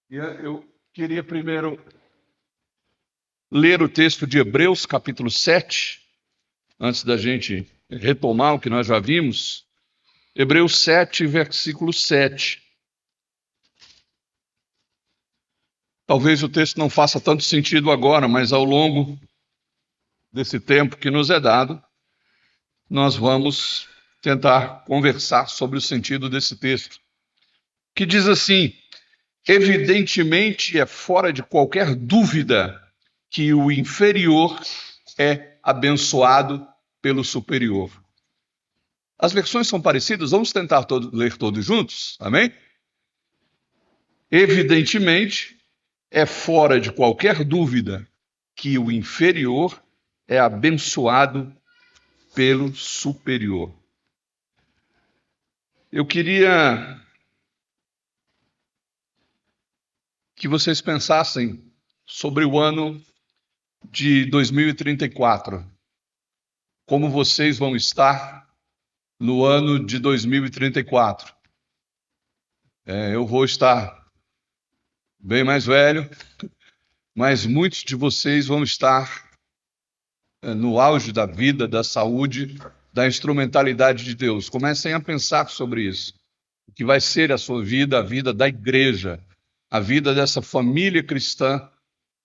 Eu queria primeiro ler o texto de Hebreus, capítulo 7, antes da gente retomar o que nós já vimos. Hebreus 7, versículo 7. Talvez o texto não faça tanto sentido agora, mas ao longo desse tempo que nos é dado, nós vamos tentar conversar sobre o sentido desse texto, que diz assim: evidentemente é fora de qualquer dúvida que o inferior é abençoado pelo superior. As versões são parecidas, vamos tentar ler todos juntos, amém? Evidentemente, é fora de qualquer dúvida que o inferior é abençoado pelo superior. Eu queria que vocês pensassem sobre o ano de 2034. Como vocês vão estar no ano de 2034? Eu vou estar bem mais velho, mas muitos de vocês vão estar no auge da vida, da saúde, da instrumentalidade de Deus. Comecem a pensar sobre isso. O que vai ser a sua vida, a vida da igreja, a vida dessa família cristã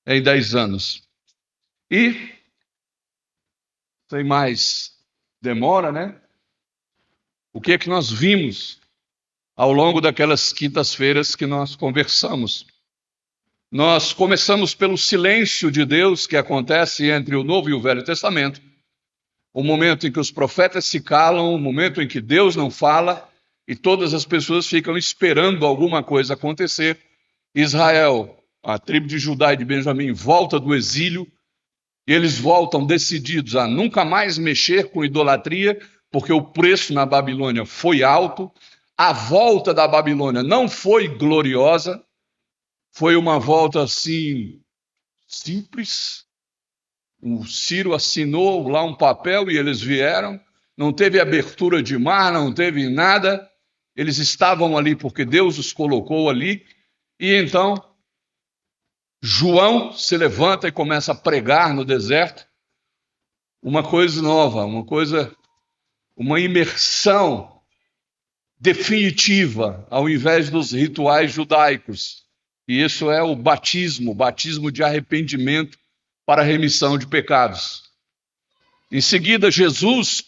em 10 anos. E, sem mais demora, né? O que é que nós vimos ao longo daquelas quintas-feiras que nós conversamos? Nós começamos pelo silêncio de Deus que acontece entre o Novo e o Velho Testamento, o momento em que os profetas se calam, o momento em que Deus não fala e todas as pessoas ficam esperando alguma coisa acontecer. Israel, a tribo de Judá e de Benjamim, volta do exílio e eles voltam decididos a nunca mais mexer com idolatria, porque o preço na Babilônia foi alto. A volta da Babilônia não foi gloriosa, foi uma volta assim simples. O Ciro assinou lá um papel e eles vieram. Não teve abertura de mar, não teve nada. Eles estavam ali porque Deus os colocou ali. E então João se levanta e começa a pregar no deserto uma coisa nova, uma imersão definitiva, ao invés dos rituais judaicos. E isso é o batismo de arrependimento para a remissão de pecados. Em seguida, Jesus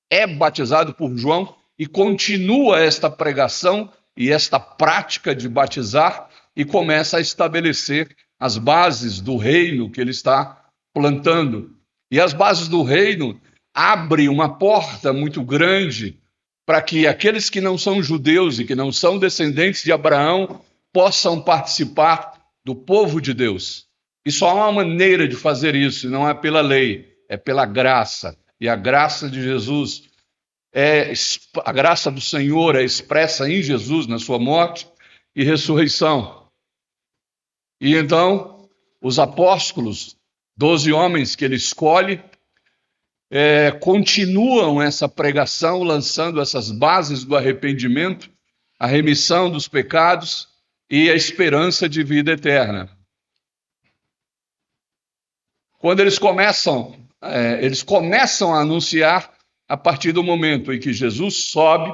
é batizado por João e continua esta pregação e esta prática de batizar e começa a estabelecer as bases do reino que ele está plantando. E as bases do reino abrem uma porta muito grande para que aqueles que não são judeus e que não são descendentes de Abraão possam participar do povo de Deus. E só há uma maneira de fazer isso, e não é pela lei, é pela graça. E a graça de Jesus, a graça do Senhor é expressa em Jesus, na sua morte e ressurreição. E então, os apóstolos, 12 homens que ele escolhe, continuam essa pregação, lançando essas bases do arrependimento, a remissão dos pecados e a esperança de vida eterna. Quando eles começam a anunciar a partir do momento em que Jesus sobe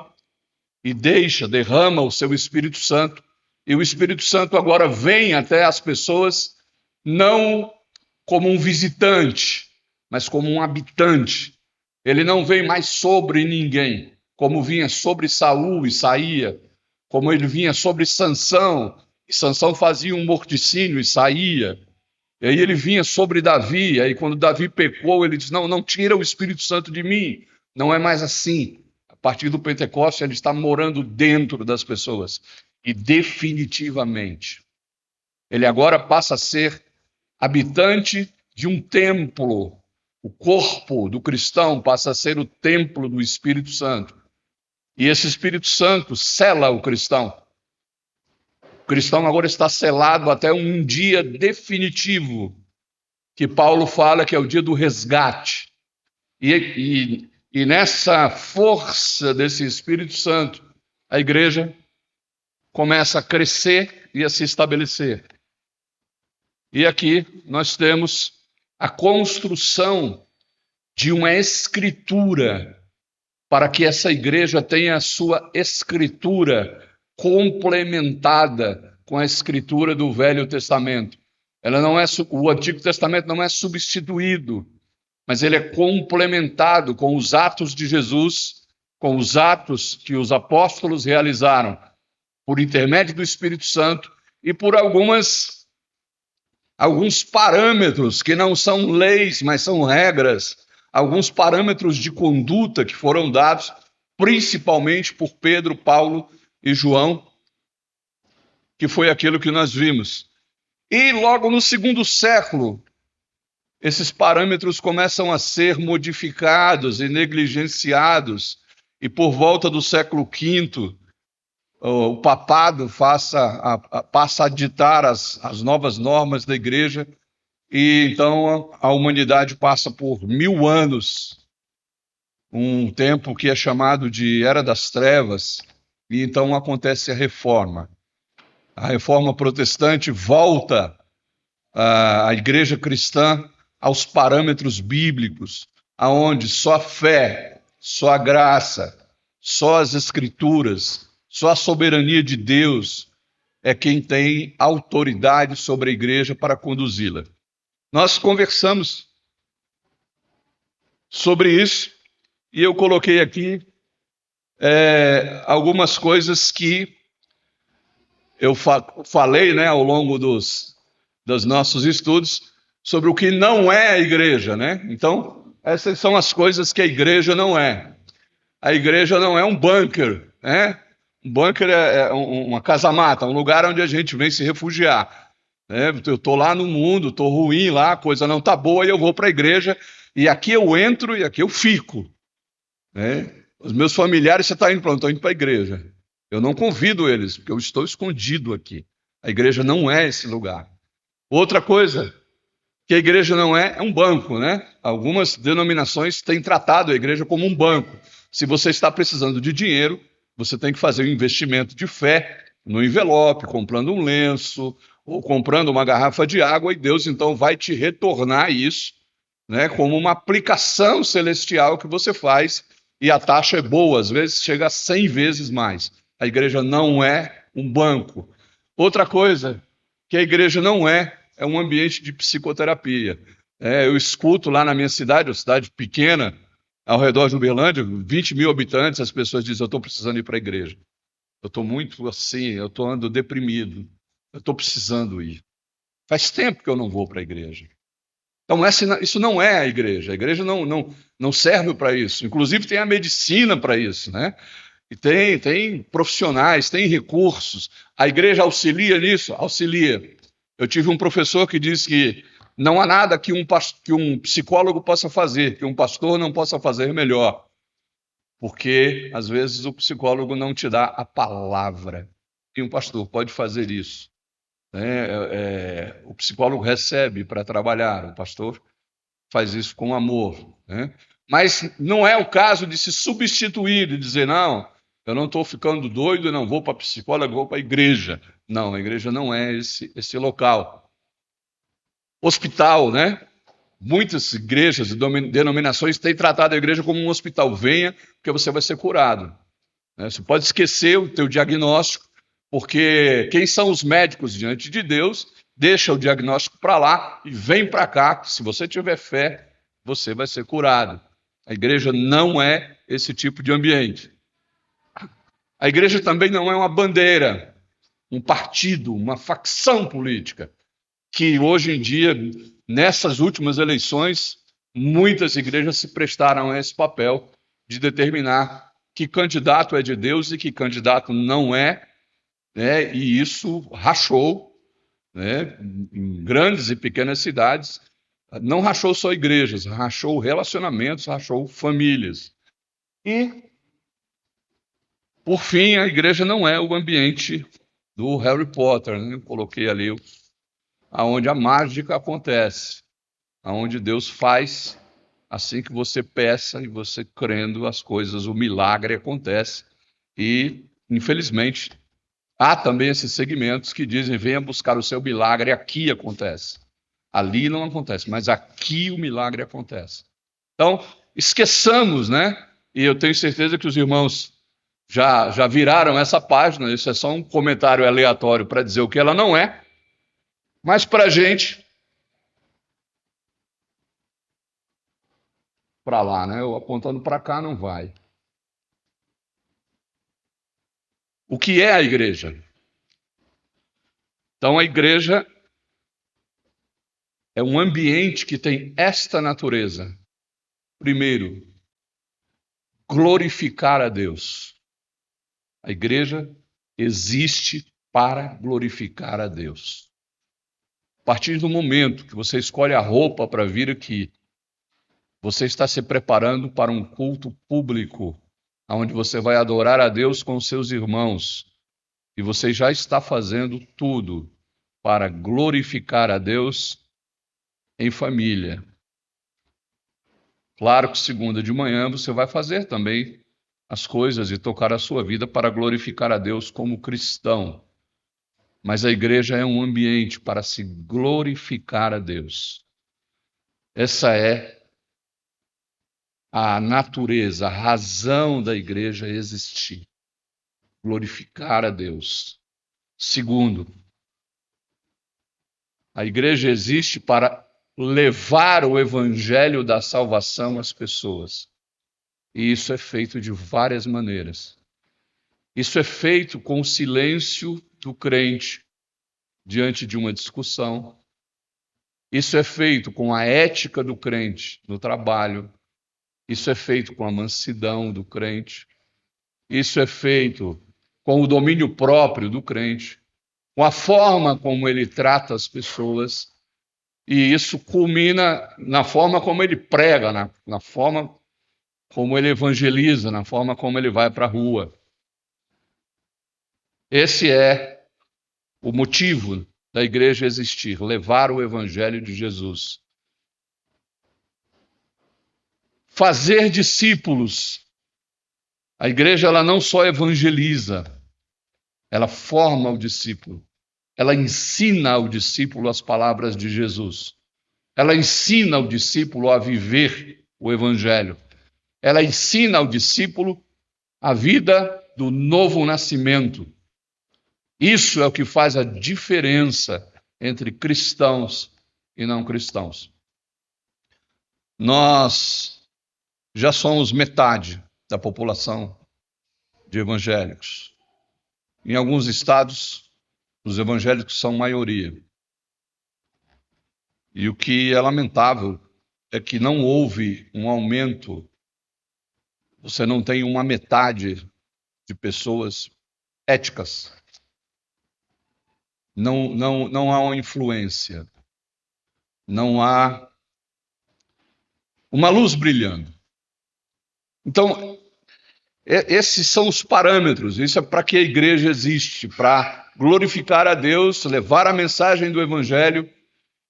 e derrama o seu Espírito Santo, e o Espírito Santo agora vem até as pessoas não como um visitante, mas como um habitante. Ele não vem mais sobre ninguém, como vinha sobre Saul e saía, como ele vinha sobre Sansão, e Sansão fazia um morticínio e saía. E aí ele vinha sobre Davi, aí quando Davi pecou, ele disse, não tira o Espírito Santo de mim. Não é mais assim. A partir do Pentecostes, ele está morando dentro das pessoas. E definitivamente, ele agora passa a ser habitante de um templo. O corpo do cristão passa a ser o templo do Espírito Santo. E esse Espírito Santo sela o cristão. O cristão agora está selado até um dia definitivo, que Paulo fala que é o dia do resgate. E nessa força desse Espírito Santo, a igreja começa a crescer e a se estabelecer. E aqui nós temos a construção de uma escritura, para que essa igreja tenha a sua escritura complementada com a escritura do Velho Testamento. O Antigo Testamento não é substituído, mas ele é complementado com os atos de Jesus, com os atos que os apóstolos realizaram por intermédio do Espírito Santo e por alguns parâmetros que não são leis, mas são regras, alguns parâmetros de conduta que foram dados principalmente por Pedro, Paulo e João, que foi aquilo que nós vimos. E logo no segundo século, esses parâmetros começam a ser modificados e negligenciados, e por volta do século V, o papado passa a ditar as novas normas da igreja, e então a humanidade passa por 1000 anos, um tempo que é chamado de Era das Trevas, e então acontece a reforma. A reforma protestante volta a igreja cristã aos parâmetros bíblicos, aonde só a fé, só a graça, só as escrituras, só a soberania de Deus é quem tem autoridade sobre a igreja para conduzi-la. Nós conversamos sobre isso e eu coloquei aqui algumas coisas que eu falei, né, ao longo dos nossos estudos sobre o que não é a igreja, né? Então, essas são as coisas que a igreja não é. A igreja não é um bunker, né? Um bunker é uma casa-mata, um lugar onde a gente vem se refugiar. Né? Eu estou lá no mundo, estou ruim lá, a coisa não está boa, e eu vou para a igreja, e aqui eu entro e aqui eu fico. Né? Os meus familiares, você está indo para onde? Estou indo para a igreja. Eu não convido eles, porque eu estou escondido aqui. A igreja não é esse lugar. Outra coisa que a igreja não é um banco, né? Algumas denominações têm tratado a igreja como um banco. Se você está precisando de dinheiro, você tem que fazer um investimento de fé no envelope, comprando um lenço ou comprando uma garrafa de água, e Deus então vai te retornar isso, né, como uma aplicação celestial que você faz, e a taxa é boa, às vezes chega a 100 vezes mais. A igreja não é um banco. Outra coisa que a igreja não é um ambiente de psicoterapia. Eu escuto lá na minha cidade, uma cidade pequena, ao redor de Uberlândia, 20 mil habitantes, as pessoas dizem: eu estou precisando ir para a igreja. Eu estou muito assim, eu estou andando deprimido, eu estou precisando ir. Faz tempo que eu não vou para a igreja. Então, isso não é a igreja não serve para isso. Inclusive, tem a medicina para isso, né? E tem profissionais, tem recursos. A igreja auxilia nisso? Auxilia. Eu tive um professor que disse que não há nada que um psicólogo possa fazer, que um pastor não possa fazer melhor. Porque, às vezes, o psicólogo não te dá a palavra. E um pastor pode fazer isso. O psicólogo recebe para trabalhar, o pastor faz isso com amor. Né? Mas não é o caso de se substituir, de dizer: não, eu não estou ficando doido, não vou para psicólogo, vou para a igreja. Não, a igreja não é esse local. Hospital, né? Muitas igrejas e denominações têm tratado a igreja como um hospital. Venha, porque você vai ser curado. Você pode esquecer o teu diagnóstico, porque quem são os médicos diante de Deus? Deixa o diagnóstico para lá e vem para cá. Se você tiver fé, você vai ser curado. A igreja não é esse tipo de ambiente. A igreja também não é uma bandeira, um partido, uma facção política, que hoje em dia, nessas últimas eleições, muitas igrejas se prestaram a esse papel de determinar que candidato é de Deus e que candidato não é, né? E isso rachou, né, em grandes e pequenas cidades. Não rachou só igrejas, rachou relacionamentos, rachou famílias. E, por fim, a igreja não é o ambiente do Harry Potter, né? Eu coloquei ali aonde a mágica acontece, aonde Deus faz assim que você peça e você crendo, as coisas, o milagre acontece. E, infelizmente, Há também esses segmentos que dizem: venha buscar o seu milagre, aqui acontece. Ali não acontece, mas aqui o milagre acontece. Então, esqueçamos, né? E eu tenho certeza que os irmãos já viraram essa página. Isso é só um comentário aleatório para dizer o que ela não é. Mas para a gente, para lá, né? Eu apontando para cá não vai. O que é a igreja? Então, a igreja é um ambiente que tem esta natureza. Primeiro, glorificar a Deus. A igreja existe para glorificar a Deus. A partir do momento que você escolhe a roupa para vir aqui, você está se preparando para um culto público, onde você vai adorar a Deus com seus irmãos. E você já está fazendo tudo para glorificar a Deus em família. Claro que segunda de manhã você vai fazer também as coisas e tocar a sua vida para glorificar a Deus como cristão. Mas a igreja é um ambiente para se glorificar a Deus. Essa é a natureza, a razão da igreja existir. Glorificar a Deus. Segundo, a igreja existe para levar o evangelho da salvação às pessoas. E isso é feito de várias maneiras. Isso é feito com o silêncio do crente diante de uma discussão. Isso é feito com a ética do crente no trabalho. Isso é feito com a mansidão do crente. Isso é feito com o domínio próprio do crente, com a forma como ele trata as pessoas. E isso culmina na forma como ele prega, na forma como ele evangeliza, na forma como ele vai para a rua. Esse é o motivo da igreja existir, levar o evangelho de Jesus. Fazer discípulos. A igreja ela não só evangeliza, ela forma o discípulo. Ela ensina ao discípulo as palavras de Jesus. Ela ensina ao discípulo a viver o evangelho. Ela ensina ao discípulo a vida do novo nascimento. Isso é o que faz a diferença entre cristãos e não cristãos. Nós já somos metade da população de evangélicos. Em alguns estados, os evangélicos são maioria. E o que é lamentável é que não houve um aumento. Você não tem uma metade de pessoas éticas. Não há uma influência. Não há uma luz brilhando. Então, esses são os parâmetros. Isso é para que a igreja existe, para glorificar a Deus, levar a mensagem do evangelho,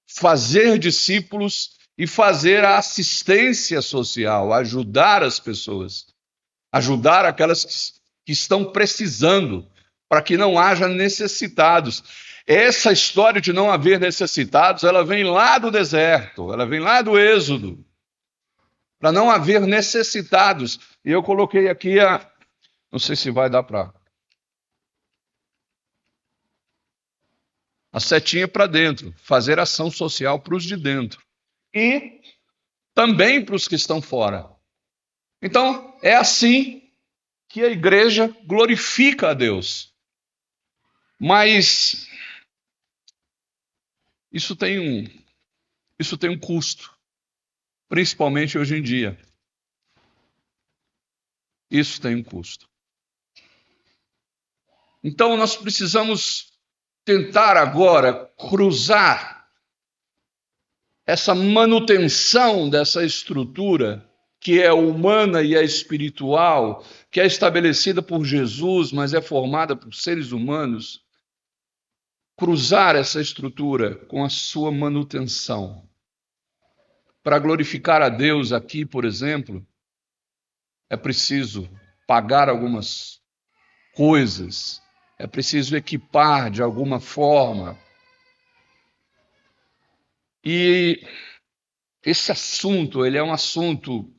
fazer discípulos e fazer a assistência social, ajudar as pessoas, ajudar aquelas que estão precisando, para que não haja necessitados. Essa história de não haver necessitados, ela vem lá do deserto, ela vem lá do Êxodo, para não haver necessitados. E eu coloquei aqui não sei se vai dar para a setinha para dentro, fazer ação social para os de dentro e também para os que estão fora. Então, é assim que a igreja glorifica a Deus. Mas isso tem um custo, principalmente hoje em dia. Isso tem um custo. Então, nós precisamos tentar agora cruzar essa manutenção dessa estrutura que é humana e é espiritual, que é estabelecida por Jesus, mas é formada por seres humanos, cruzar essa estrutura com a sua manutenção. Para glorificar a Deus aqui, por exemplo, é preciso pagar algumas coisas, é preciso equipar de alguma forma. E esse assunto, ele é um assunto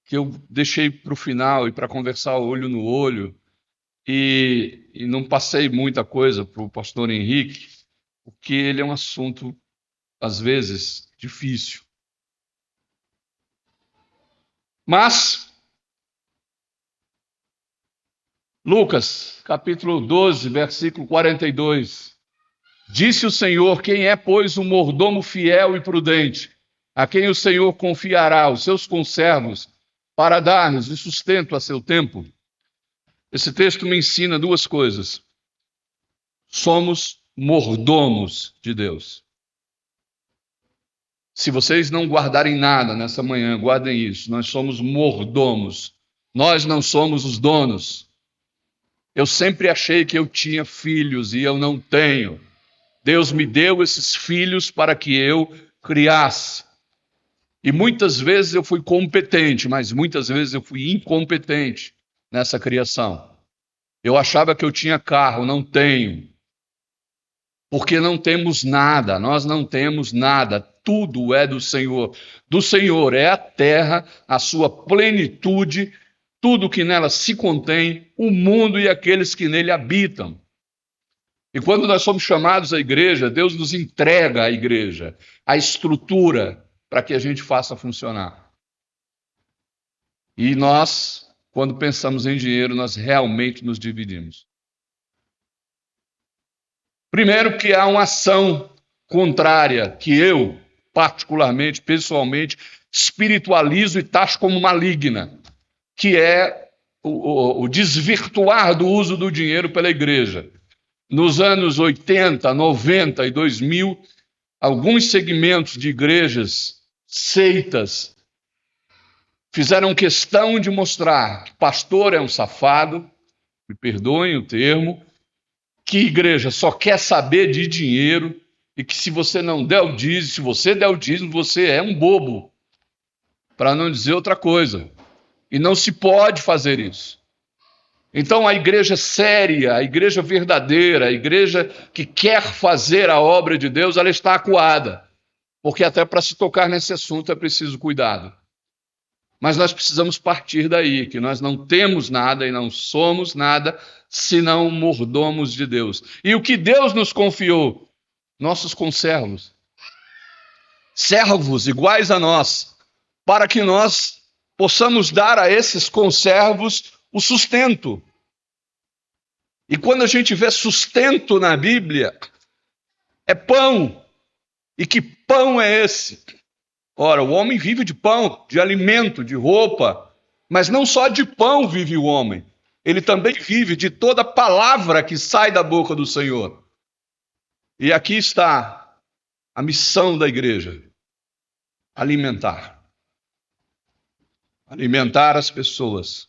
que eu deixei para o final e para conversar olho no olho, e não passei muita coisa para o pastor Henrique, porque ele é um assunto, às vezes, difícil. Mas, Lucas, capítulo 12, versículo 42, disse o Senhor: quem é, pois, o mordomo fiel e prudente, a quem o Senhor confiará os seus conservos para dar-lhes o sustento a seu tempo? Esse texto me ensina duas coisas. Somos mordomos de Deus. Se vocês não guardarem nada nessa manhã, guardem isso. Nós somos mordomos. Nós não somos os donos. Eu sempre achei que eu tinha filhos e eu não tenho. Deus me deu esses filhos para que eu criasse. E muitas vezes eu fui competente, mas muitas vezes eu fui incompetente nessa criação. Eu achava que eu tinha carro, não tenho. Porque não temos nada, nós não temos nada, tudo é do Senhor. Do Senhor é a terra, a sua plenitude, tudo que nela se contém, o mundo e aqueles que nele habitam. E quando nós somos chamados à igreja, Deus nos entrega à igreja, a estrutura para que a gente faça funcionar. E nós, quando pensamos em dinheiro, nós realmente nos dividimos. Primeiro que há uma ação contrária que eu, particularmente, pessoalmente, espiritualizo e taxo como maligna, que é o desvirtuar do uso do dinheiro pela igreja. Nos anos 80, 90 e 2000, alguns segmentos de igrejas, seitas, fizeram questão de mostrar que pastor é um safado, me perdoem o termo, que igreja só quer saber de dinheiro e que se você não der o dízimo, se você der o dízimo, você é um bobo, para não dizer outra coisa. E não se pode fazer isso. Então a igreja séria, a igreja verdadeira, a igreja que quer fazer a obra de Deus, ela está acuada. Porque até para se tocar nesse assunto é preciso cuidado. Mas nós precisamos partir daí, que nós não temos nada e não somos nada, senão mordomos de Deus. E o que Deus nos confiou? Nossos conservos. Servos iguais a nós, para que nós possamos dar a esses conservos o sustento. E quando a gente vê sustento na Bíblia, é pão. E que pão é esse? Ora, o homem vive de pão, de alimento, de roupa, mas não só de pão vive o homem. Ele também vive de toda palavra que sai da boca do Senhor. E aqui está a missão da igreja: alimentar. Alimentar as pessoas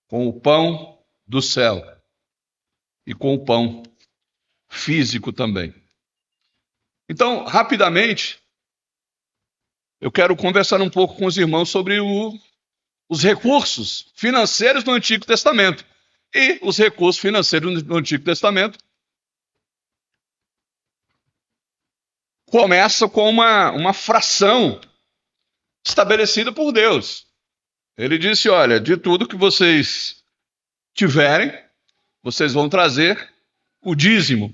com o pão do céu e com o pão físico também. Então, rapidamente, eu quero conversar um pouco com os irmãos sobre os recursos financeiros do Antigo Testamento. E os recursos financeiros do Antigo Testamento começam com uma fração estabelecida por Deus. Ele disse: olha, de tudo que vocês tiverem, vocês vão trazer o dízimo.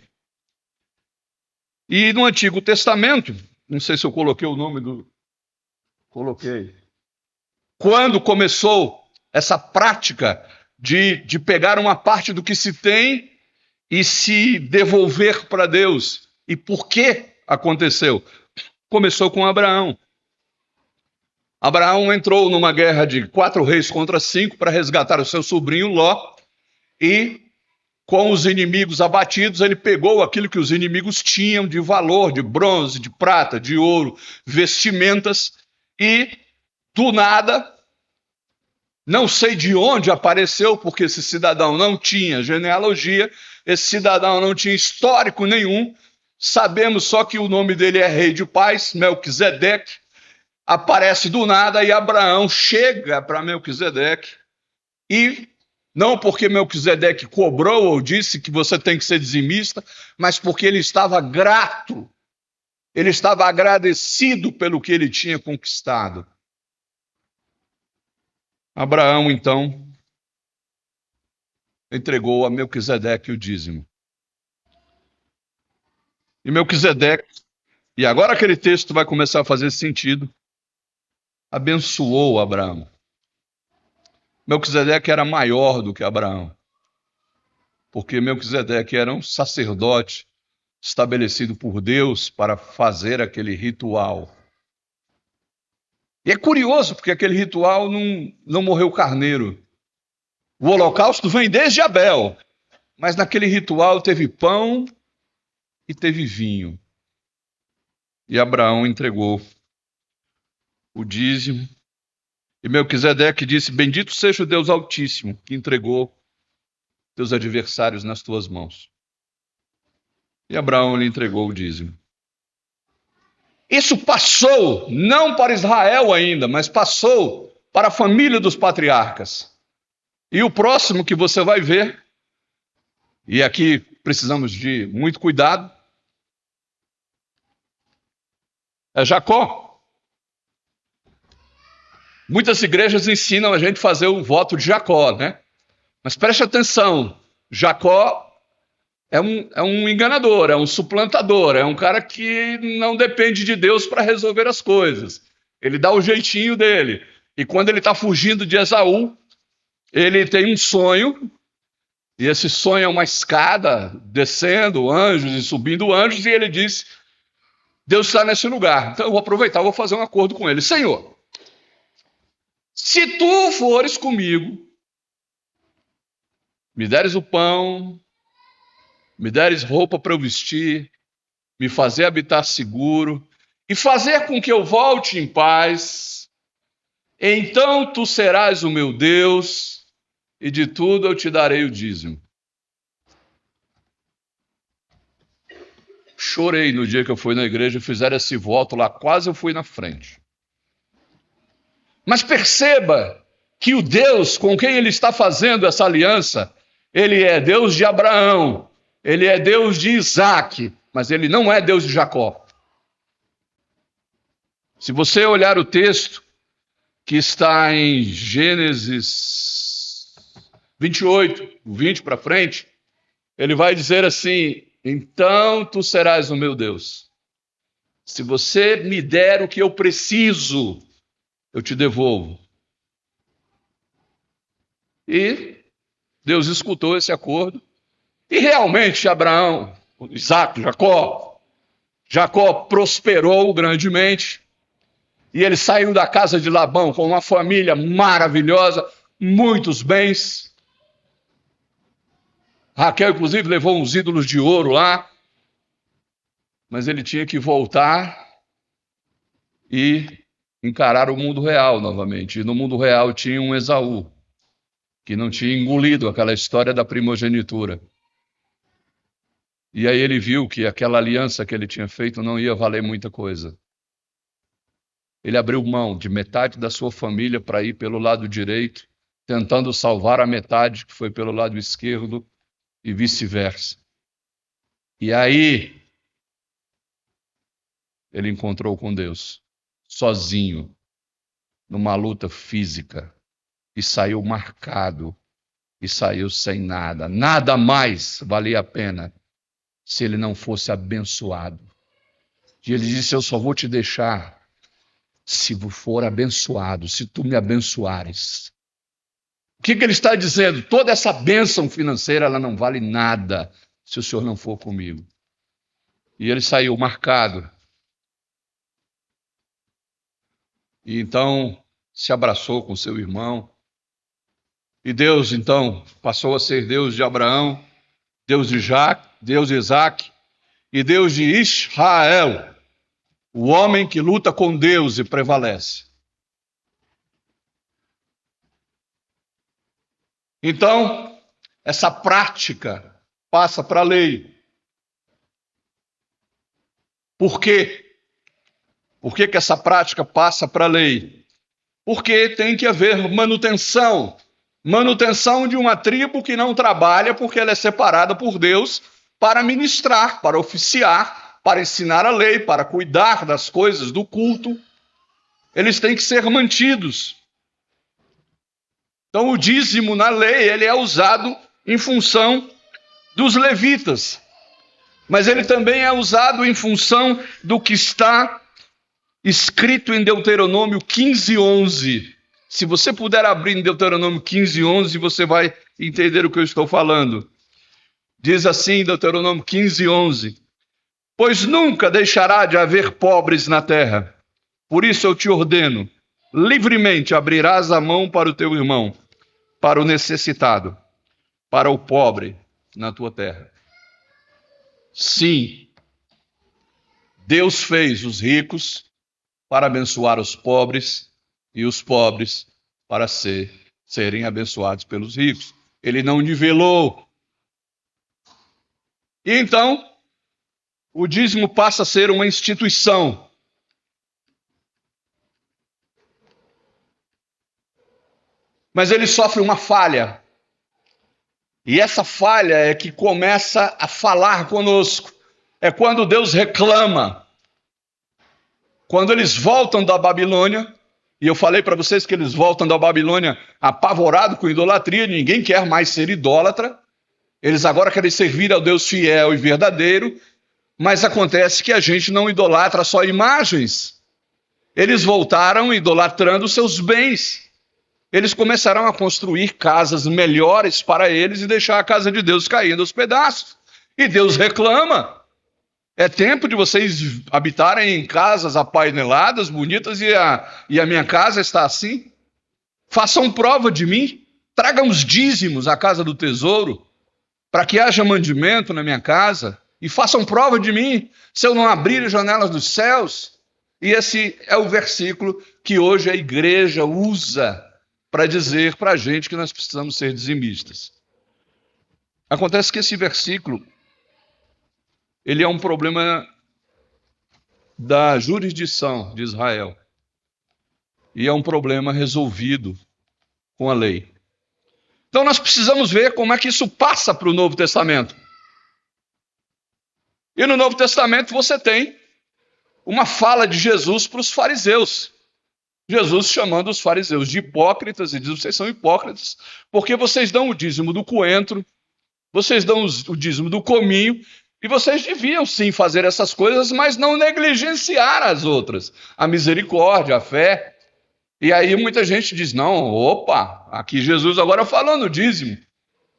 E no Antigo Testamento, não sei se eu coloquei o nome do... Coloquei. Quando começou essa prática de pegar uma parte do que se tem e se devolver para Deus. E por que aconteceu? Começou com Abraão. Abraão entrou numa guerra de 4 reis contra 5 para resgatar o seu sobrinho Ló, e com os inimigos abatidos, ele pegou aquilo que os inimigos tinham de valor, de bronze, de prata, de ouro, vestimentas, e do nada, não sei de onde apareceu, porque esse cidadão não tinha genealogia, esse cidadão não tinha histórico nenhum, sabemos só que o nome dele é rei de paz, Melquisedeque, aparece do nada e Abraão chega para Melquisedeque e Não porque Melquisedeque cobrou ou disse que você tem que ser dizimista, mas porque ele estava grato, ele estava agradecido pelo que ele tinha conquistado. Abraão, então, entregou a Melquisedeque o dízimo. E Melquisedeque, e agora aquele texto vai começar a fazer sentido, abençoou Abraão. Melquisedeque era maior do que Abraão, porque Melquisedeque era um sacerdote estabelecido por Deus para fazer aquele ritual. E é curioso, porque aquele ritual não morreu carneiro. O holocausto vem desde Abel, mas naquele ritual teve pão e teve vinho. E Abraão entregou o dízimo. E Melquisedeque disse: bendito seja o Deus Altíssimo, que entregou teus adversários nas tuas mãos. E Abraão lhe entregou o dízimo. Isso passou, não para Israel ainda, mas passou para a família dos patriarcas. E o próximo que você vai ver, e aqui precisamos de muito cuidado, é Jacó. Muitas igrejas ensinam a gente a fazer o voto de Jacó, né? Mas preste atenção, Jacó é um enganador, é um suplantador, é um cara que não depende de Deus para resolver as coisas. Ele dá o jeitinho dele. E quando ele está fugindo de Esaú, ele tem um sonho, e esse sonho é uma escada, descendo anjos e subindo anjos, e ele diz: Deus está nesse lugar, então eu vou aproveitar, vou fazer um acordo com ele. Senhor, se tu fores comigo, me deres o pão, me deres roupa para eu vestir, me fazer habitar seguro, e fazer com que eu volte em paz, então tu serás o meu Deus, e de tudo eu te darei o dízimo. Chorei no dia que eu fui na igreja e fizeram esse voto lá, quase eu fui na frente. Mas perceba que o Deus com quem ele está fazendo essa aliança, ele é Deus de Abraão, ele é Deus de Isaac, mas ele não é Deus de Jacó. Se você olhar o texto que está em Gênesis 28, 20 para frente, ele vai dizer assim: então tu serás o meu Deus. Se você me der o que eu preciso, eu te devolvo. E Deus escutou esse acordo. E realmente Abraão, Isaac, Jacó prosperou grandemente. E ele saiu da casa de Labão com uma família maravilhosa, muitos bens. Raquel, inclusive, levou uns ídolos de ouro lá. Mas ele tinha que voltar e encarar o mundo real novamente. E no mundo real tinha um Esaú, que não tinha engolido aquela história da primogenitura. E aí ele viu que aquela aliança que ele tinha feito não ia valer muita coisa. Ele abriu mão de metade da sua família para ir pelo lado direito, tentando salvar a metade que foi pelo lado esquerdo e vice-versa. E aí ele encontrou com Deus, sozinho, numa luta física, e saiu marcado, e saiu sem nada. Nada mais valia a pena se ele não fosse abençoado. E ele disse: eu só vou te deixar se for abençoado, se tu me abençoares. O que ele está dizendo? Toda essa bênção financeira, ela não vale nada se o Senhor não for comigo. E ele saiu marcado. E então se abraçou com seu irmão. E Deus, então, passou a ser Deus de Abraão, Deus de Isaac e Deus de Israel, o homem que luta com Deus e prevalece. Então, essa prática passa para a lei. Por quê? Por que essa prática passa para a lei? Porque tem que haver manutenção Manutenção de uma tribo que não trabalha porque ela é separada por Deus para ministrar, para oficiar, para ensinar a lei, para cuidar das coisas do culto. Eles têm que ser mantidos. Então o dízimo na lei, ele é usado em função dos levitas, mas ele também é usado em função do que está escrito em Deuteronômio 15:11. Se você puder abrir em Deuteronômio 15:11, você vai entender o que eu estou falando. Diz assim, Deuteronômio 15:11: pois nunca deixará de haver pobres na terra. Por isso eu te ordeno, livremente abrirás a mão para o teu irmão, para o necessitado, para o pobre na tua terra. Sim, Deus fez os ricos para abençoar os pobres e os pobres para serem abençoados pelos ricos. Ele não nivelou. E então, o dízimo passa a ser uma instituição. Mas ele sofre uma falha. E essa falha é que começa a falar conosco. É quando Deus reclama. Quando eles voltam da Babilônia, e eu falei para vocês que eles voltam da Babilônia apavorados com idolatria, ninguém quer mais ser idólatra. Eles agora querem servir ao Deus fiel e verdadeiro, mas acontece que a gente não idolatra só imagens. Eles voltaram idolatrando seus bens. Eles começaram a construir casas melhores para eles e deixar a casa de Deus caindo aos pedaços. E Deus reclama. É tempo de vocês habitarem em casas apaineladas, bonitas, e a minha casa está assim. Façam prova de mim. Tragam os dízimos à casa do tesouro, para que haja mandamento na minha casa. E façam prova de mim, se eu não abrir as janelas dos céus. E esse é o versículo que hoje a igreja usa para dizer para a gente que nós precisamos ser dizimistas. Acontece que esse versículo, ele é um problema da jurisdição de Israel. E é um problema resolvido com a lei. Então nós precisamos ver como é que isso passa para o Novo Testamento. E no Novo Testamento você tem uma fala de Jesus para os fariseus. Jesus chamando os fariseus de hipócritas e diz: vocês são hipócritas porque vocês dão o dízimo do coentro, vocês dão o dízimo do cominho, e vocês deviam sim fazer essas coisas, mas não negligenciar as outras, a misericórdia, a fé. E aí muita gente diz: não, opa, aqui Jesus agora falando dízimo.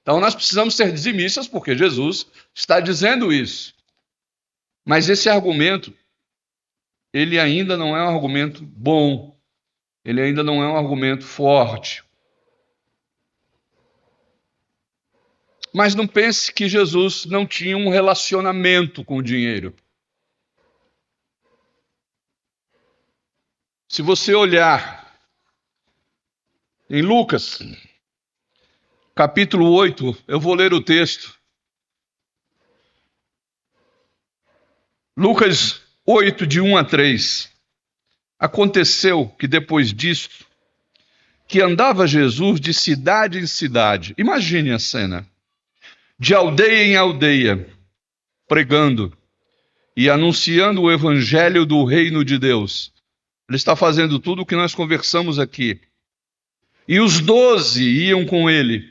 Então nós precisamos ser dizimistas porque Jesus está dizendo isso. Mas esse argumento, ele ainda não é um argumento bom. Ele ainda não é um argumento forte. Mas não pense que Jesus não tinha um relacionamento com o dinheiro. Se você olhar em Lucas, capítulo 8, eu vou ler o texto. Lucas 8, de 1 a 3. Aconteceu que depois disto, que andava Jesus de cidade em cidade, imagine a cena, de aldeia em aldeia, pregando e anunciando o evangelho do reino de Deus. Ele está fazendo tudo o que nós conversamos aqui. E os 12 iam com ele.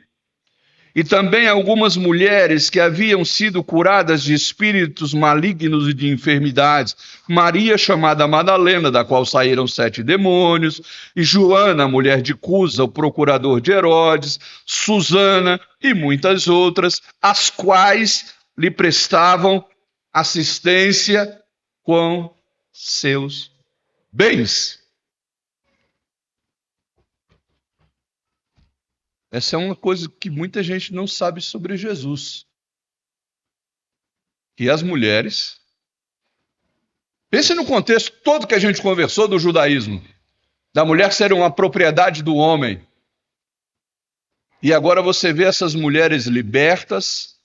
E também algumas mulheres que haviam sido curadas de espíritos malignos e de enfermidades. Maria, chamada Madalena, da qual saíram 7 demônios. E Joana, mulher de Cusa, o procurador de Herodes. Susana e muitas outras, as quais lhe prestavam assistência com seus bens. Essa é uma coisa que muita gente não sabe sobre Jesus. Que as mulheres... Pense no contexto todo que a gente conversou do judaísmo. Da mulher ser uma propriedade do homem. E agora você vê essas mulheres libertas.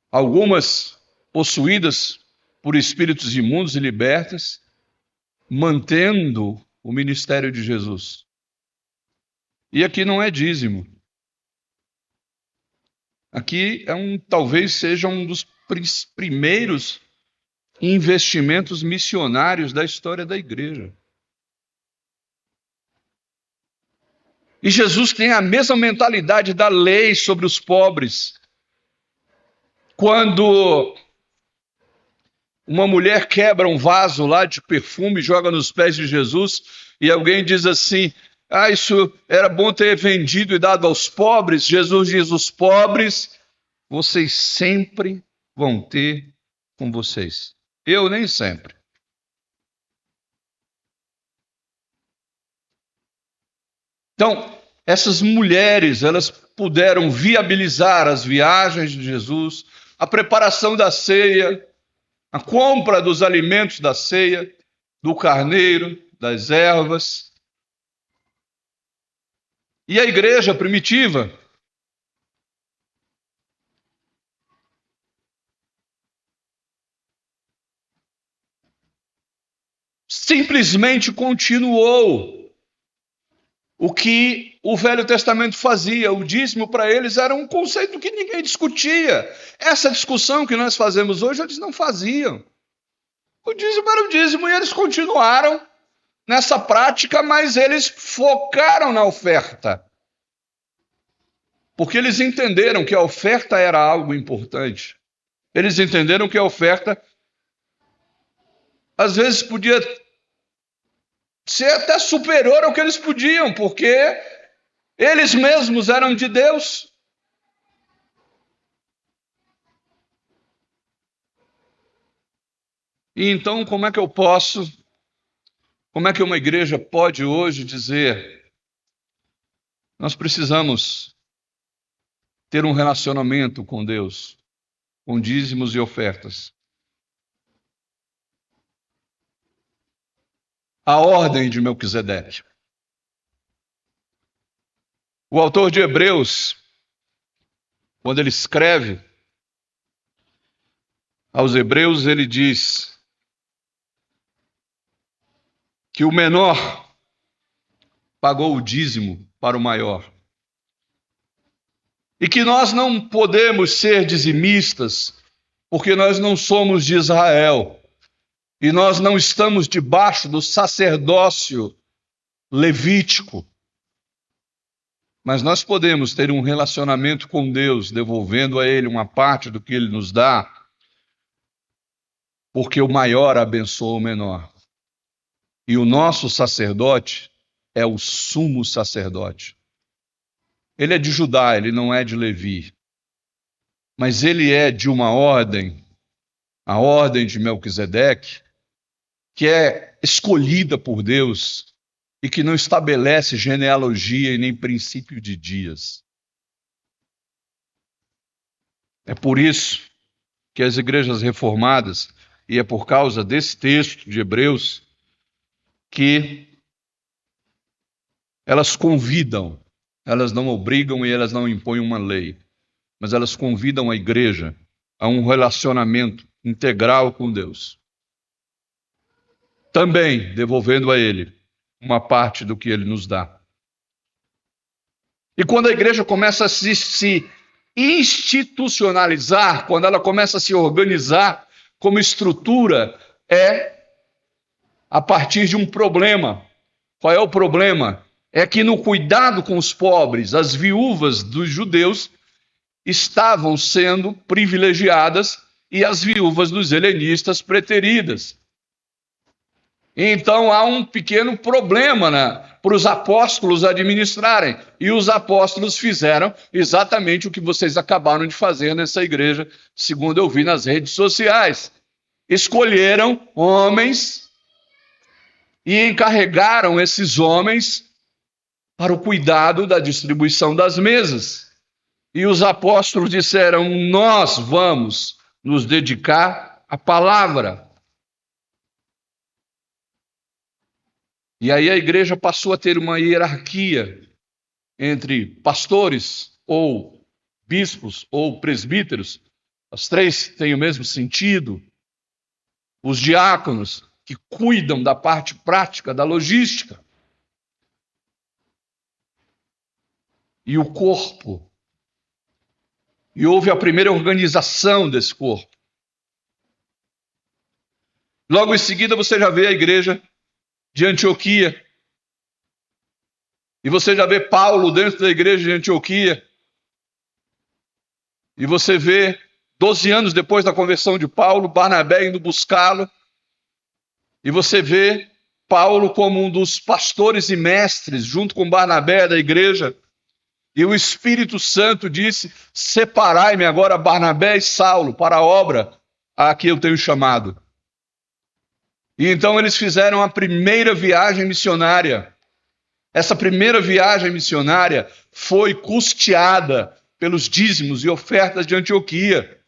Algumas possuídas por espíritos imundos e libertas. Mantendo o ministério de Jesus. E aqui não é dízimo. Aqui talvez seja um dos primeiros investimentos missionários da história da igreja. E Jesus tem a mesma mentalidade da lei sobre os pobres. Quando uma mulher quebra um vaso lá de perfume e joga nos pés de Jesus, e alguém diz assim: ah, isso era bom ter vendido e dado aos pobres. Jesus diz: os pobres vocês sempre vão ter com vocês. Eu nem sempre. Então, essas mulheres, elas puderam viabilizar as viagens de Jesus, a preparação da ceia, a compra dos alimentos da ceia, do carneiro, das ervas. E a igreja primitiva simplesmente continuou o que o Velho Testamento fazia. O dízimo para eles era um conceito que ninguém discutia. Essa discussão que nós fazemos hoje, eles não faziam. O dízimo era o dízimo e eles continuaram nessa prática, mas eles focaram na oferta. Porque eles entenderam que a oferta era algo importante. Eles entenderam que a oferta, às vezes, podia ser até superior ao que eles podiam, porque eles mesmos eram de Deus. E então, como é que uma igreja pode hoje dizer: nós precisamos ter um relacionamento com Deus, com dízimos e ofertas? A ordem de Melquisedeque. O autor de Hebreus, quando ele escreve aos Hebreus, ele diz que o menor pagou o dízimo para o maior. E que nós não podemos ser dizimistas, porque nós não somos de Israel. E nós não estamos debaixo do sacerdócio levítico. Mas nós podemos ter um relacionamento com Deus, devolvendo a Ele uma parte do que Ele nos dá, porque o maior abençoa o menor. E o nosso sacerdote é o sumo sacerdote. Ele é de Judá, ele não é de Levi. Mas ele é de uma ordem, a ordem de Melquisedeque, que é escolhida por Deus e que não estabelece genealogia e nem princípio de dias. É por isso que as igrejas reformadas, e é por causa desse texto de Hebreus, que elas convidam, elas não obrigam e elas não impõem uma lei, mas elas convidam a igreja a um relacionamento integral com Deus. Também devolvendo a Ele uma parte do que Ele nos dá. E quando a igreja começa a se institucionalizar, quando ela começa a se organizar como estrutura, é a partir de um problema. Qual é o problema? É que no cuidado com os pobres, as viúvas dos judeus estavam sendo privilegiadas e as viúvas dos helenistas preteridas. Então há um pequeno problema para os apóstolos administrarem. E os apóstolos fizeram exatamente o que vocês acabaram de fazer nessa igreja, segundo eu vi nas redes sociais. Escolheram homens e encarregaram esses homens para o cuidado da distribuição das mesas. E os apóstolos disseram: nós vamos nos dedicar à palavra. E aí a igreja passou a ter uma hierarquia entre pastores, ou bispos, ou presbíteros. As três têm o mesmo sentido. Os diáconos, que cuidam da parte prática, da logística. e o corpo. E houve a primeira organização desse corpo. Logo em seguida você já vê a igreja de Antioquia. E você já vê Paulo dentro da igreja de Antioquia. E você vê, 12 anos depois da conversão de Paulo, Barnabé indo buscá-lo. E você vê Paulo como um dos pastores e mestres, junto com Barnabé da igreja. E o Espírito Santo disse: separai-me agora Barnabé e Saulo para a obra a que eu tenho chamado. E então eles fizeram a primeira viagem missionária. Essa primeira viagem missionária foi custeada pelos dízimos e ofertas de Antioquia.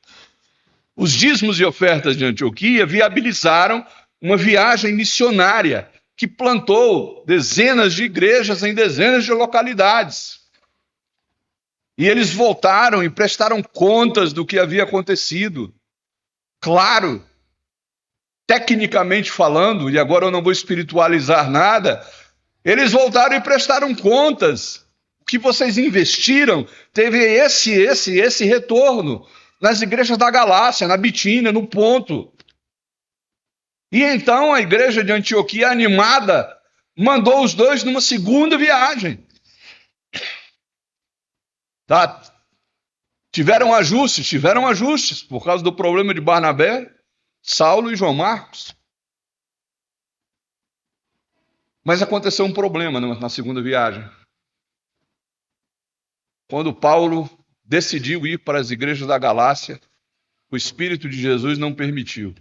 Os dízimos e ofertas de Antioquia viabilizaram uma viagem missionária que plantou dezenas de igrejas em dezenas de localidades. E eles voltaram e prestaram contas do que havia acontecido. Claro, tecnicamente falando, e agora eu não vou espiritualizar nada, eles voltaram e prestaram contas. O que vocês investiram teve esse retorno nas igrejas da Galácia, na Bitínia, no Ponto. E então a igreja de Antioquia, animada, mandou os dois numa segunda viagem. Tá? Tiveram ajustes por causa do problema de Barnabé, Saulo e João Marcos. Mas aconteceu um problema na segunda viagem. Quando Paulo decidiu ir para as igrejas da Galácia, o Espírito de Jesus não permitiu.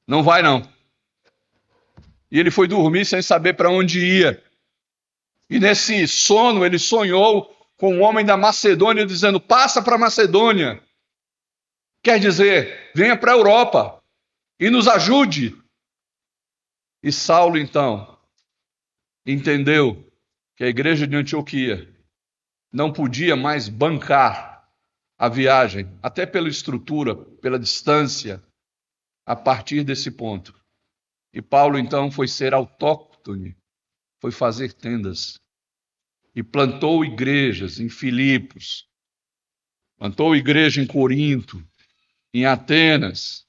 Não vai não. E ele foi dormir sem saber para onde ia. E nesse sono ele sonhou com um homem da Macedônia dizendo: passa para a Macedônia. Quer dizer, venha para a Europa e nos ajude. E Saulo então entendeu que a igreja de Antioquia não podia mais bancar a viagem, até pela estrutura, pela distância, a partir desse ponto. E Paulo então foi ser autóctone, foi fazer tendas e plantou igrejas em Filipos, plantou igreja em Corinto, em Atenas,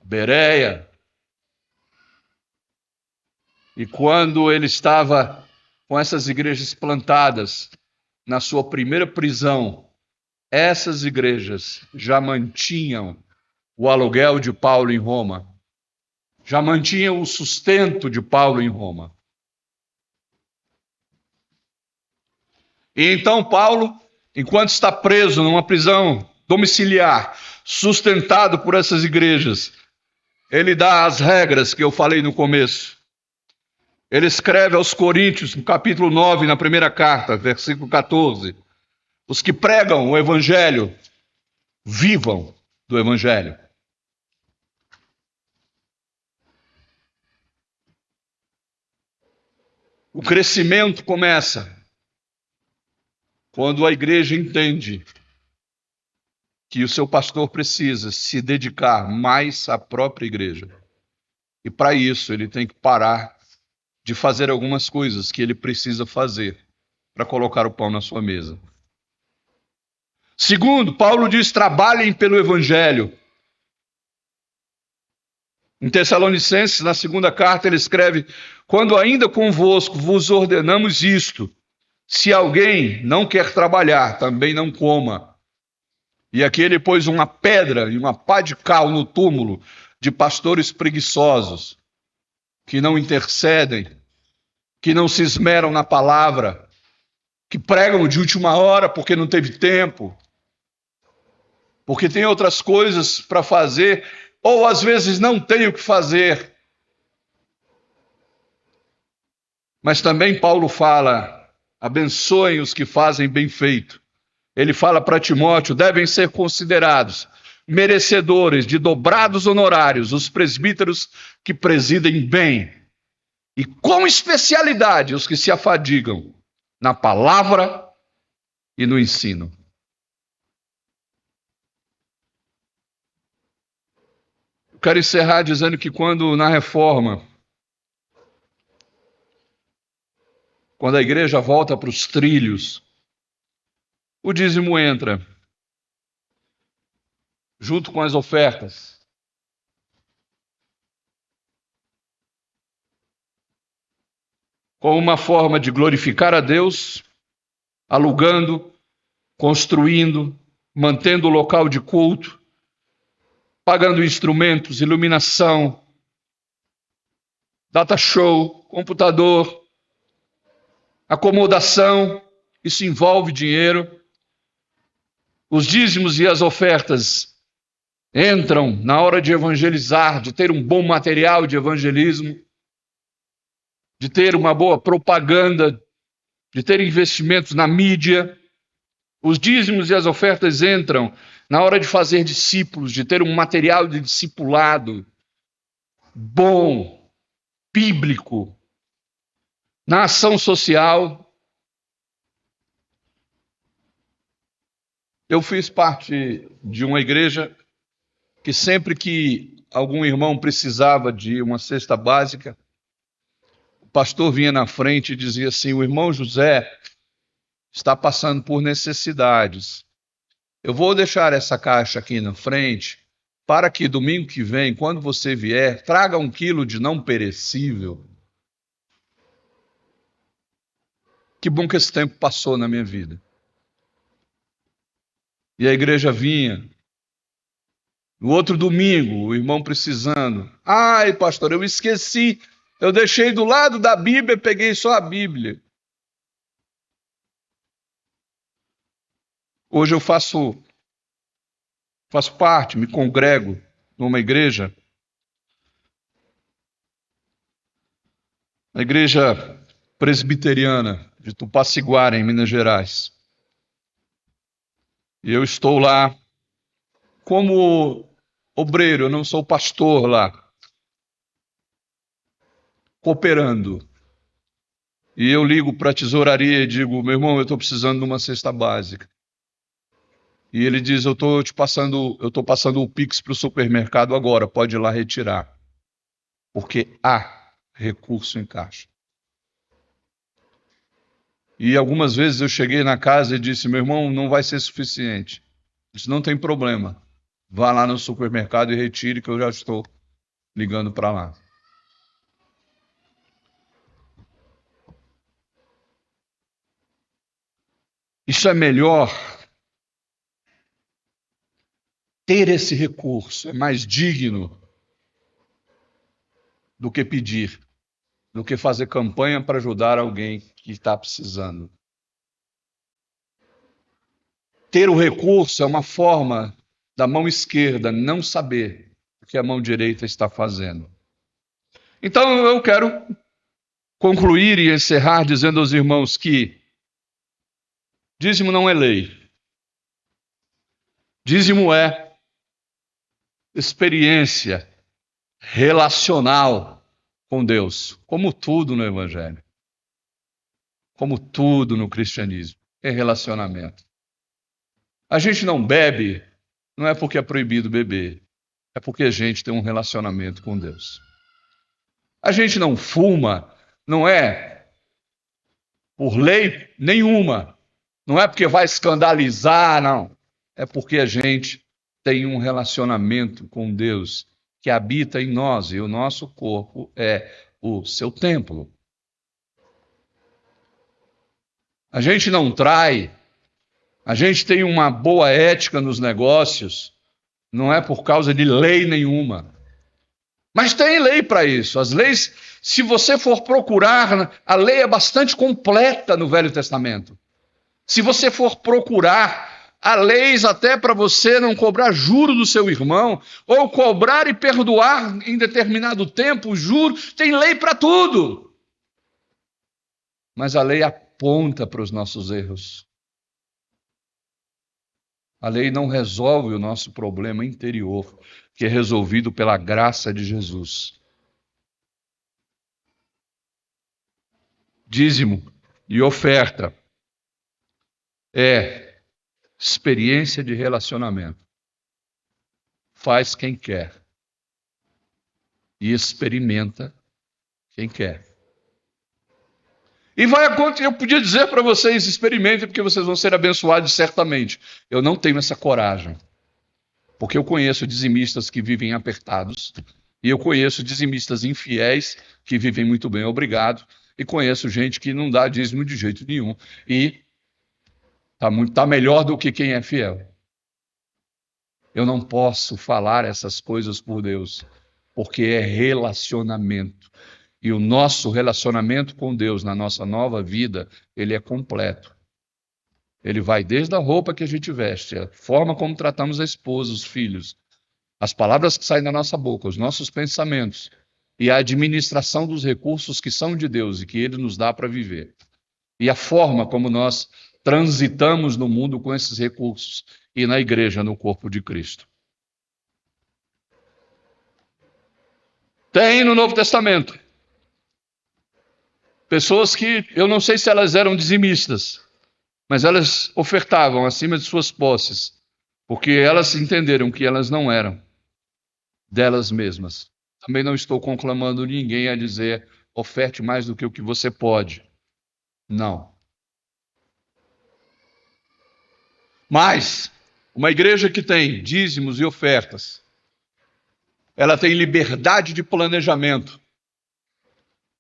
Bereia. E quando ele estava com essas igrejas plantadas na sua primeira prisão, essas igrejas já mantinham o aluguel de Paulo em Roma, já mantinham o sustento de Paulo em Roma. E então Paulo, enquanto está preso numa prisão domiciliar, sustentado por essas igrejas, ele dá as regras que eu falei no começo. Ele escreve aos Coríntios, no capítulo 9, na primeira carta, versículo 14: os que pregam o evangelho, vivam do evangelho. O crescimento começa quando a igreja entende que o seu pastor precisa se dedicar mais à própria igreja. E para isso ele tem que parar de fazer algumas coisas que ele precisa fazer para colocar o pão na sua mesa. Segundo, Paulo diz: trabalhem pelo evangelho. Em Tessalonicenses, na segunda carta, ele escreve: quando ainda convosco vos ordenamos isto, se alguém não quer trabalhar, também não coma. E aqui ele pôs uma pedra e uma pá de cal no túmulo de pastores preguiçosos, que não intercedem, que não se esmeram na palavra, que pregam de última hora porque não teve tempo, porque tem outras coisas para fazer, ou às vezes não tem o que fazer. Mas também Paulo fala: abençoem os que fazem bem feito. Ele fala para Timóteo: devem ser considerados merecedores de dobrados honorários os presbíteros que presidem bem, e com especialidade os que se afadigam na palavra e no ensino. Eu quero encerrar dizendo que quando quando a igreja volta para os trilhos, o dízimo entra junto com as ofertas. Como uma forma de glorificar a Deus, alugando, construindo, mantendo o local de culto, pagando instrumentos, iluminação, data show, computador, acomodação, isso envolve dinheiro. Os dízimos e as ofertas entram na hora de evangelizar, de ter um bom material de evangelismo, de ter uma boa propaganda, de ter investimentos na mídia. Os dízimos e as ofertas entram na hora de fazer discípulos, de ter um material de discipulado bom, bíblico, na ação social. Eu fiz parte de uma igreja que sempre que algum irmão precisava de uma cesta básica, o pastor vinha na frente e dizia assim: o irmão José está passando por necessidades. Eu vou deixar essa caixa aqui na frente para que domingo que vem, quando você vier, traga 1 quilo de não perecível. Que bom que esse tempo passou na minha vida. E a igreja vinha. No outro domingo, o irmão precisando. Ai, pastor, eu esqueci. Eu deixei do lado da Bíblia, peguei só a Bíblia. Hoje eu faço parte, me congrego numa igreja. A igreja presbiteriana de Tupaciguara, em Minas Gerais. E eu estou lá como obreiro, eu não sou pastor lá, cooperando. E eu ligo para a tesouraria e digo: meu irmão, eu estou precisando de uma cesta básica. E ele diz: eu estou passando o Pix para o supermercado agora, pode ir lá retirar. Porque há recurso em caixa. E algumas vezes eu cheguei na casa e disse: meu irmão, não vai ser suficiente. Isso não tem problema. Vá lá no supermercado e retire, que eu já estou ligando para lá. Isso é melhor. Ter esse recurso é mais digno do que pedir, do que fazer campanha para ajudar alguém que está precisando. Ter o recurso é uma forma da mão esquerda não saber o que a mão direita está fazendo. Então eu quero concluir e encerrar dizendo aos irmãos que dízimo não é lei. Dízimo é experiência relacional com Deus, como tudo no Evangelho, como tudo no cristianismo, é relacionamento. A gente não bebe, não é porque é proibido beber, é porque a gente tem um relacionamento com Deus. A gente não fuma, não é por lei nenhuma, não é porque vai escandalizar, não. É porque a gente tem um relacionamento com Deus que habita em nós e o nosso corpo é o seu templo. A gente não trai, a gente tem uma boa ética nos negócios, não é por causa de lei nenhuma. Mas tem lei para isso. As leis, se você for procurar, a lei é bastante completa no Velho Testamento. Se você for procurar, há leis até para você não cobrar juro do seu irmão, ou cobrar e perdoar em determinado tempo o juro. Tem lei para tudo. Mas a lei aponta para os nossos erros. A lei não resolve o nosso problema interior, que é resolvido pela graça de Jesus. Dízimo e oferta é experiência de relacionamento. Faz quem quer e experimenta quem quer. E vai acontecer, eu podia dizer para vocês, experimentem, porque vocês vão ser abençoados certamente. Eu não tenho essa coragem, porque eu conheço dizimistas que vivem apertados, e eu conheço dizimistas infiéis que vivem muito bem, obrigado, e conheço gente que não dá dízimo de jeito nenhum, e tá melhor do que quem é fiel. Eu não posso falar essas coisas por Deus, porque é relacionamento. E o nosso relacionamento com Deus na nossa nova vida, ele é completo. Ele vai desde a roupa que a gente veste, a forma como tratamos a esposa, os filhos, as palavras que saem da nossa boca, os nossos pensamentos e a administração dos recursos que são de Deus e que Ele nos dá para viver. E a forma como nós transitamos no mundo com esses recursos e na igreja, no corpo de Cristo. Tem no Novo Testamento pessoas que, eu não sei se elas eram dizimistas, mas elas ofertavam acima de suas posses, porque elas entenderam que elas não eram delas mesmas. Também não estou conclamando ninguém a dizer oferte mais do que o que você pode. Não. Mas uma igreja que tem dízimos e ofertas, ela tem liberdade de planejamento.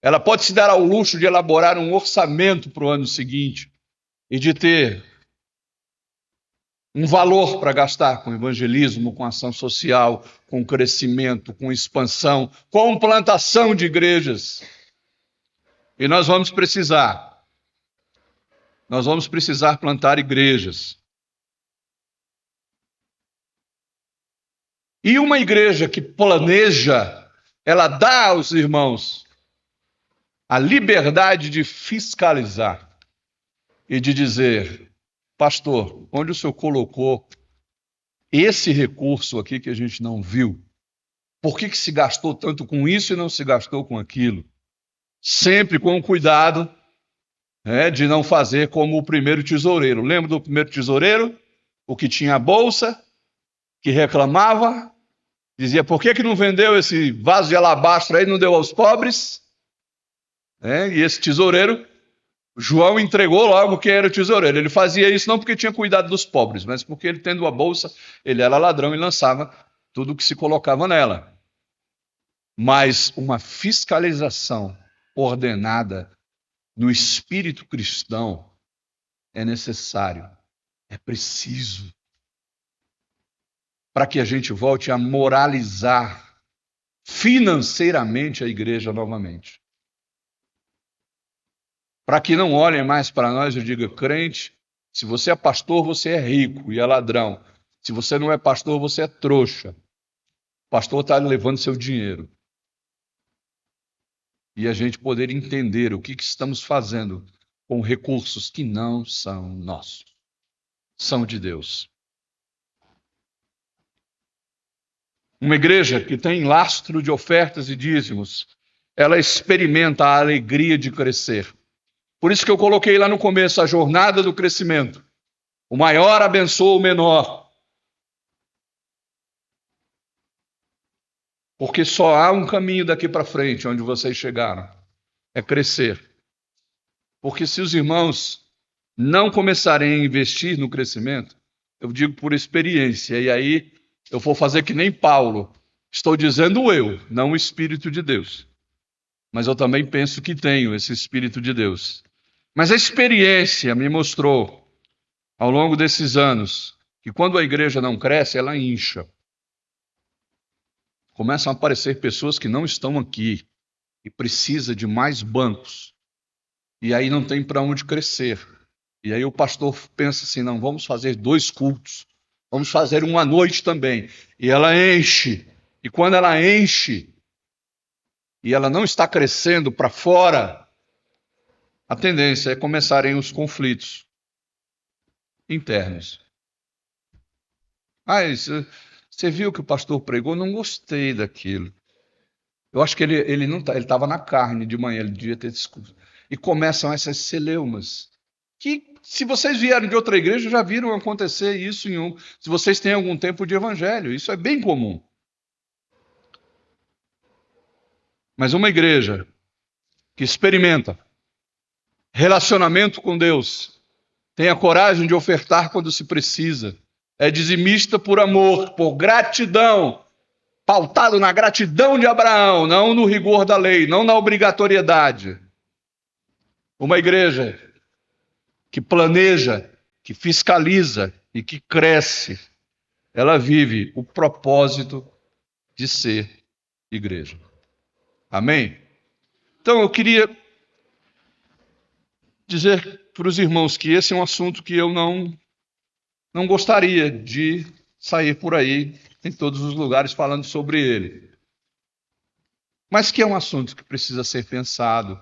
Ela pode se dar ao luxo de elaborar um orçamento para o ano seguinte e de ter um valor para gastar com evangelismo, com ação social, com crescimento, com expansão, com plantação de igrejas. E nós vamos precisar plantar igrejas. E uma igreja que planeja, ela dá aos irmãos a liberdade de fiscalizar e de dizer: pastor, onde o senhor colocou esse recurso aqui que a gente não viu? Por que se gastou tanto com isso e não se gastou com aquilo? Sempre com o cuidado de não fazer como o primeiro tesoureiro. Lembra do primeiro tesoureiro? O que tinha a bolsa, que reclamava, dizia: por que não vendeu esse vaso de alabastro aí e não deu aos pobres? E esse tesoureiro, João entregou logo quem era o tesoureiro. Ele fazia isso não porque tinha cuidado dos pobres, mas porque ele, tendo a bolsa, ele era ladrão e lançava tudo que se colocava nela. Mas uma fiscalização ordenada no espírito cristão é necessário, é preciso, para que a gente volte a moralizar financeiramente a igreja novamente. Para que não olhem mais para nós e digam: crente, se você é pastor, você é rico e é ladrão. Se você não é pastor, você é trouxa. O pastor está levando seu dinheiro. E a gente poder entender o que estamos fazendo com recursos que não são nossos, são de Deus. Uma igreja que tem lastro de ofertas e dízimos, ela experimenta a alegria de crescer. Por isso que eu coloquei lá no começo a jornada do crescimento. O maior abençoa o menor. Porque só há um caminho daqui para frente, onde vocês chegaram. É crescer. Porque se os irmãos não começarem a investir no crescimento, eu digo por experiência, e aí eu vou fazer que nem Paulo. Estou dizendo eu, não o Espírito de Deus. Mas eu também penso que tenho esse Espírito de Deus. Mas a experiência me mostrou, ao longo desses anos, que quando a igreja não cresce, ela incha. Começam a aparecer pessoas que não estão aqui e precisa de mais bancos. E aí não tem para onde crescer. E aí o pastor pensa assim: não, vamos fazer 2 cultos. Vamos fazer uma noite também. E ela enche. E quando ela enche, e ela não está crescendo para fora, a tendência é começarem os conflitos internos. Você viu que o pastor pregou? Não gostei daquilo. Eu acho que ele não tá, ele estava na carne de manhã, ele devia ter desculpa. E começam essas celeumas, que se vocês vieram de outra igreja, já viram acontecer isso se vocês têm algum tempo de evangelho, isso é bem comum. Mas uma igreja que experimenta relacionamento com Deus, tenha coragem de ofertar quando se precisa, é dizimista por amor, por gratidão, pautado na gratidão de Abraão, não no rigor da lei, não na obrigatoriedade. Uma igreja que planeja, que fiscaliza e que cresce, ela vive o propósito de ser igreja. Amém? Então eu queria dizer para os irmãos que esse é um assunto que eu não gostaria de sair por aí em todos os lugares falando sobre ele. Mas que é um assunto que precisa ser pensado.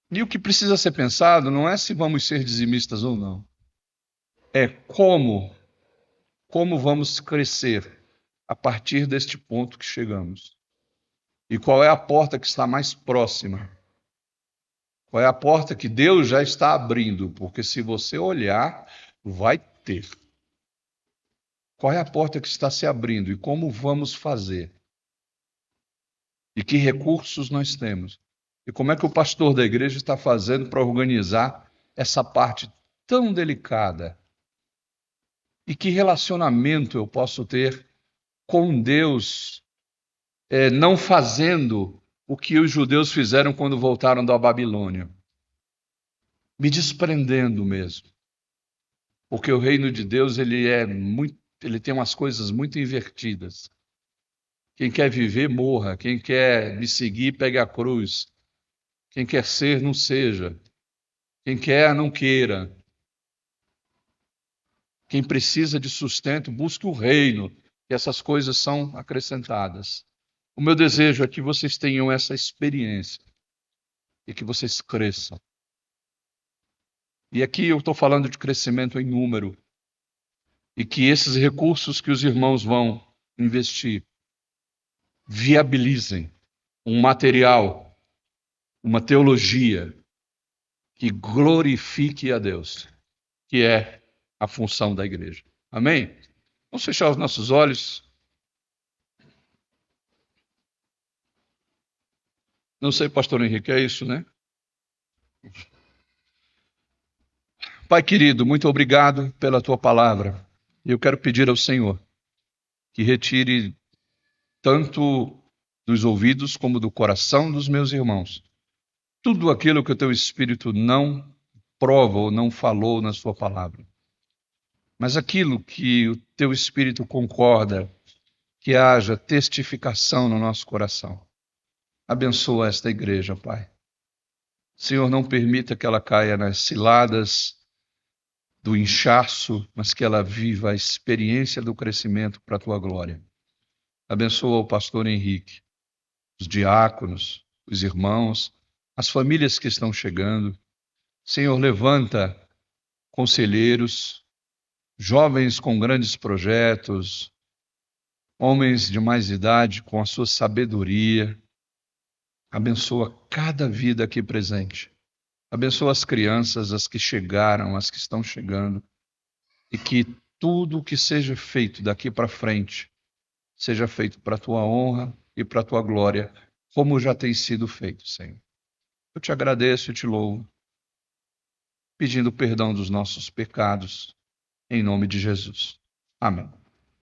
E o que precisa ser pensado não é se vamos ser dizimistas ou não. É como vamos crescer a partir deste ponto que chegamos. E qual é a porta que está mais próxima? Qual é a porta que Deus já está abrindo? Porque se você olhar, vai ter. Qual é a porta que está se abrindo e como vamos fazer? E que recursos nós temos? E como é que o pastor da igreja está fazendo para organizar essa parte tão delicada? E que relacionamento eu posso ter com Deus, não fazendo o que os judeus fizeram quando voltaram da Babilônia? Me desprendendo mesmo. Porque o reino de Deus, ele tem umas coisas muito invertidas. Quem quer viver, morra. Quem quer me seguir, pegue a cruz. Quem quer ser, não seja. Quem quer, não queira. Quem precisa de sustento, busque o reino. E essas coisas são acrescentadas. O meu desejo é que vocês tenham essa experiência e que vocês cresçam. E aqui eu estou falando de crescimento em número. E que esses recursos que os irmãos vão investir viabilizem um material, uma teologia que glorifique a Deus, que é a função da igreja. Amém? Vamos fechar os nossos olhos. Não sei, pastor Henrique, é isso, né? Pai querido, muito obrigado pela tua palavra. Eu quero pedir ao Senhor que retire tanto dos ouvidos como do coração dos meus irmãos tudo aquilo que o teu Espírito não prova ou não falou na sua palavra. Mas aquilo que o teu Espírito concorda, que haja testificação no nosso coração. Abençoa esta igreja, Pai. Senhor, não permita que ela caia nas ciladas do inchaço, mas que ela viva a experiência do crescimento para a tua glória. Abençoa o pastor Henrique, os diáconos, os irmãos, as famílias que estão chegando. Senhor, levanta conselheiros, jovens com grandes projetos, homens de mais idade com a sua sabedoria. Abençoa cada vida aqui presente. Abençoa as crianças, as que chegaram, as que estão chegando. E que tudo o que seja feito daqui para frente seja feito para a tua honra e para a tua glória, como já tem sido feito, Senhor. Eu te agradeço e te louvo, pedindo perdão dos nossos pecados, em nome de Jesus. Amém.